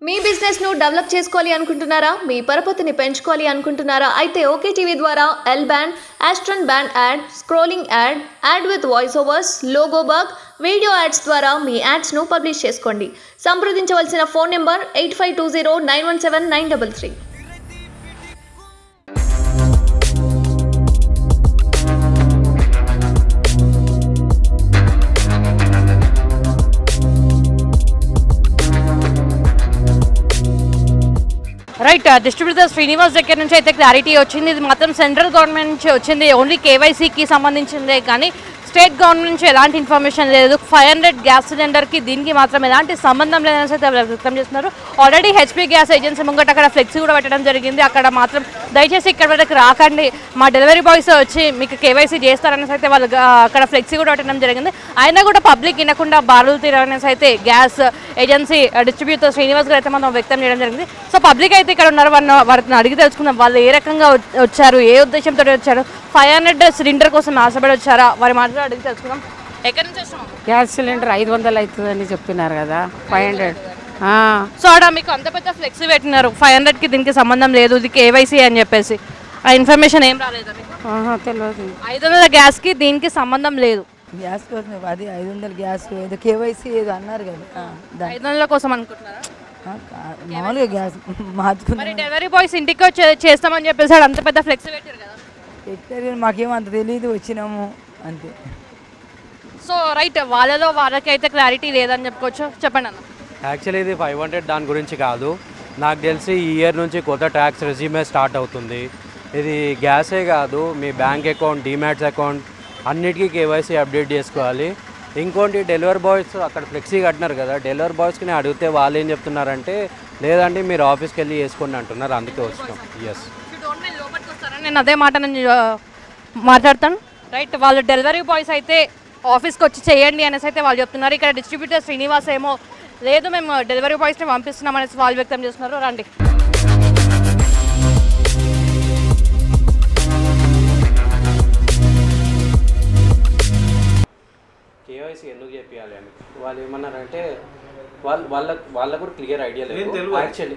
మీ business ను develop చేసుకోవాలి అనుకుంటున్నారా? మీ పరపతిని పెంచుకోవాలి అనుకుంటున్నారా? అయితే ఓకే టీవీ ద్వారా L band, aston band ad, scrolling ad, ad with voice overs, logo bug, video ads ద్వారా మీ యాడ్స్ ను పబ్లిష్ చేసుకోండి. సంప్రదించవలసిన phone number 8520917933. Right, distributor Srinivas దగ్గర నుంచి అయితే క్లారిటీ వచ్చింది. ఇది మాత్రం సెంట్రల్ గవర్నమెంట్ నుంచి వచ్చింది, ఓన్లీ కేవైసీకి సంబంధించిందే కానీ స్టేట్ గవర్నమెంట్ నుంచి ఎలాంటి ఇన్ఫర్మేషన్ లేదు. 500 గ్యాస్ సిలిండర్కి దీనికి మాత్రం ఎలాంటి సంబంధం లేదని అయితే వ్యక్తం చేస్తున్నారు. ఆల్రెడీ హెచ్పీ గ్యాస్ ఏజెన్సీ ముంగట అక్కడ ఫ్లెక్సీ కూడా పెట్టడం జరిగింది. అక్కడ మాత్రం దయచేసి ఇక్కడ వరకు రాకండి, మా డెలివరీ బాయ్స్ వచ్చి మీకు కేవైసీ చేస్తారనేసి అయితే వాళ్ళు అక్కడ ఫ్లెక్సీ కూడా పెట్టడం జరిగింది. అయినా కూడా పబ్లిక్ వినకుండా బారులు తీరనేసి అయితే గ్యాస్ ఏజెన్సీ డిస్ట్రిబ్యూటర్ శ్రీనివాస్ గారు అయితే మనం వ్యక్తం చేయడం జరిగింది. సో పబ్లిక్ అయితే ఇక్కడ ఉన్నారు, వారిని అడిగి తెలుసుకుందాం వాళ్ళు ఏ రకంగా వచ్చారు, ఏ ఉద్దేశంతో వచ్చారు, 500 సిలిండర్ కోసం ఆశపడి వచ్చారా, వారి మాటలు అడిగి తెలుసుకుందాం. ఎక్కడి నుంచి వస్తున్నాం? గ్యాస్ సిలిండర్ 500 అవుతుందని చెప్తున్నారు కదా, 500. సో ఆడ మీకు అంత పెద్ద ఫ్లెక్సీ పెట్టినారు, 500కి దీనికి సంబంధం లేదు, ఇది కేవైసీ అని చెప్పేసి. ఆ ఇన్ఫర్మేషన్ ఏం రాలేదు మీకు? తెలియదు. 500 గ్యాస్కి దీనికి సంబంధం లేదు. గ్యాస్ కోసం అది 500 గ్యాస్ ఏదో కేవైసీ ఏదో అన్నారు కదా, 500 కోసం అనుకుంటున్నారా? మామూలుగా గ్యాస్ మార్చుకున్నారు. మరి డెలివరీ బాయ్స్ ఇంటికి వచ్చి చేస్తామని చెప్పేసి అంత పెద్ద ఫ్లెక్సీ పెట్టారు కదా. పెట్టారు, మాకేమో అంత తెలియదు, వచ్చినాము అంతే. సో రైట్, వాళ్ళకైతే క్లారిటీ లేదని చెప్పుకోవచ్చు. చెప్పండి అన్న. యాక్చువల్లీ ఇది 500 దాని గురించి కాదు, నాకు తెలిసి ఈ ఇయర్ నుంచి కొత్త ట్యాక్స్ రెజ్యూమే స్టార్ట్ అవుతుంది. ఇది గ్యాసే కాదు, మీ బ్యాంక్ అకౌంట్, డీమ్యాట్స్ అకౌంట్ అన్నిటికీ కేవైసీ అప్డేట్ చేసుకోవాలి. ఇంకోటి డెలివరీ బాయ్స్ అక్కడ ఫ్లెక్సీ కట్టినారు కదా, డెలివరీ బాయ్స్కి నేను అడిగితే వాళ్ళు ఏం చెప్తున్నారంటే లేదంటే మీరు ఆఫీస్కి వెళ్ళి చేసుకోండి అంటున్నారు, అందుకే వచ్చినాం. ఎస్, నేను అదే మాట నేను మాట్లాడతాను. రైట్, వాళ్ళు డెలివరీ బాయ్స్ అయితే ఆఫీస్కి వచ్చి చేయండి అనేసి అయితే వాళ్ళు చెప్తున్నారు. ఇక్కడ డిస్ట్రిబ్యూటర్ శ్రీనివాస్ ఏమో లేదు మేము డెలివరీ బాయ్స్ని పంపిస్తున్నాం అనేసి వాళ్ళు వ్యక్తం చేస్తున్నారు. రండి. కేవైసీ ఎందుకు చేయాలి అని వాళ్ళు ఏమన్నారంటే వాళ్ళకు కూడా క్లియర్ ఐడియా లేదు. యాక్చువల్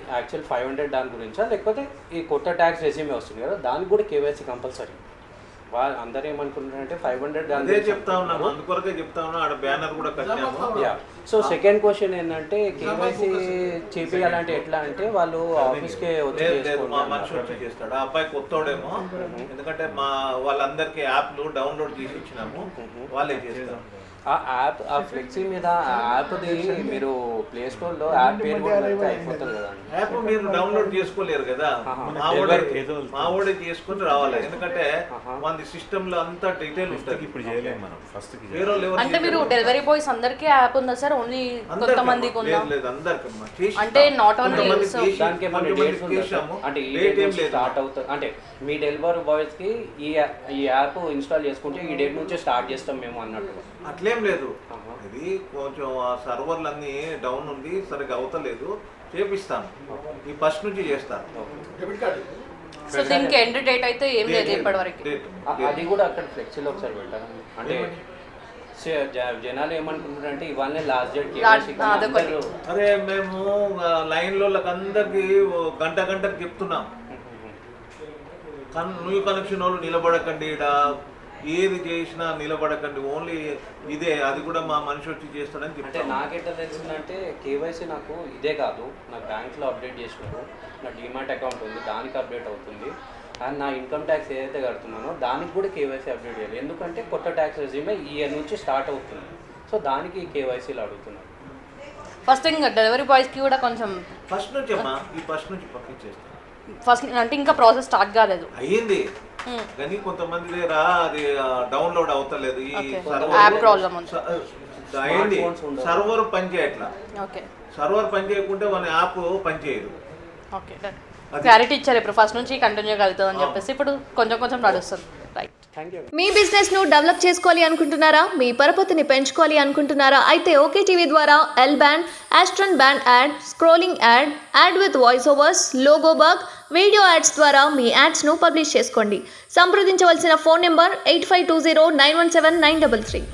500 దాని గురించా లేకపోతే ఈ కొత్త ట్యాక్స్ రెజ్యూమే వస్తుంది కదా దానికి కూడా కేవైసీ కంపల్సరీ. వాళ్ళు అందరూ ఏమనుకుంటున్నారంటే 500 సో సెకండ్ క్వశ్చన్ ఏంటంటే కేవైసీ చేయాలంటే ఎట్లా అంటే వాళ్ళు ఆఫీస్కే వచ్చి చేస్తాడు. ఆ అబ్బాయి కొత్తోడేమో, ఎందుకంటే వాళ్ళందరికీ యాప్లు డౌన్లోడ్ చేసి ఇచ్చినాము, వాళ్ళే చేస్తారు. ఆ యాప్, ఆ ఫ్లెక్సీ మీద ఆ యాప్ది మీరు ప్లే స్టోర్లో యాప్ పేరు కూడా అయిపోతుంది కదా. యాప్ మీరు డౌన్లోడ్ చేసుకోలేరు కదా, మా ఓడే చేసుకుని రావాలి. ఎందుకంటే మన సిస్టమ్ లో అంతా డీటెయిల్ ఉంటుంది. ఇప్పుడు చేయలేము మనం ఫస్ట్. అంటే మీరు డెలివరీ బాయ్స్ అందరికీ యాప్ ఉందా సార్? ఓన్లీ కొంతమందికి ఉందా? లేదు, అందరికీ. అంటే నాట్ ఓన్లీ అంటే ఈ డేట్ నుంచి స్టార్ట్ అవుతుంది, అంటే మీ డెలివరీ బాయ్స్ కి ఈ యాప్ ఇన్స్టాల్ చేసుకుంటే ఈ డేట్ నుంచి స్టార్ట్ చేస్తాం మేము అన్నట్టు. అట్లేం లేదు, ఇది కొంచెం సర్వర్లు అన్ని డౌన్ ఉంది, సరిగ్గా అవుతలేదు, చేపిస్తాను. ఈ ఫస్ట్ నుంచి చేస్తాను. సో దీనికి ఎండ్ డేట్ అయితే ఏం లేదు ఇప్పటివరకు. అది కూడా అక్కడ ఫ్లెక్సీలో ఒకసారి పెట్టాను. అంటే జనాలు ఏమనుకుంటున్నారంటే ఇవాళ లాస్ట్ డేట్. అరే మేము లైన్లో అందరికి గంటకి చెప్తున్నాం, న్యూ కనెక్షన్ వాళ్ళు నిలబడకండి, ఇక్కడ ఏది చేసినా నిలబడకండి, ఓన్లీ ఇదే, అది కూడా మా మనిషి వచ్చి చేస్తాడని చెప్తాను. అంటే నాకెట్లా తెలిసిందంటే కేవైసీ నాకు ఇదే కాదు, నా బ్యాంక్లో అప్డేట్ చేసినాను, నా డీమాట్ అకౌంట్ ఉంది దానికి అప్డేట్ అవుతుంది, అండ్ నా ఇన్కమ్ ట్యాక్స్ ఏదైతే కడుతున్నానో దానికి కూడా కేవైసీ అప్డేట్ చేయాలి. ఎందుకంటే కొత్త ట్యాక్స్ రెజ్యూమే ఈ ఇయర్ నుంచి స్టార్ట్ అవుతుంది, సో దానికి కేవైసీలు అడుగుతున్నాను. ఫస్ట్ ఇంకా డెలివరీ బాయ్స్కి కూడా కొంచెం ఫస్ట్ నుంచి ఈ ఫస్ట్ నుంచి పంపించేస్తాను. ఫస్ట్ అంటే ఇంకా ప్రాసెస్ స్టార్ట్ కాలేదు, అయ్యింది కానీ కొంతమంది దగ్గర అది డౌన్లోడ్ అవుతలేదు. ఈ అయింది, సర్వర్ పని చేయట్లా. సర్వర్ పని చేయకుంటే మన యాప్ పని చేయదు. క్లారిటీ ఇచ్చారు, ఇప్పుడు ఫస్ట్ నుంచి కంటిన్యూ కలుగుతుంది అని చెప్పేసి ఇప్పుడు కొంచెం నడుస్తుంది. రైట్, మీ బిజినెస్ ను డెవలప్ చేసుకోవాలి అనుకుంటున్నారా? మీ పరపతిని పెంచుకోవాలి అనుకుంటున్నారా? అయితే ఓకే టీవీ ద్వారా L band, aston band ad, scrolling ad, ad with voice overs, logo bug, video ads ద్వారా మీ యాడ్స్ ను పబ్లిష్ చేసుకోండి. సంప్రదించవలసిన ఫోన్ నెంబర్ 8520917933.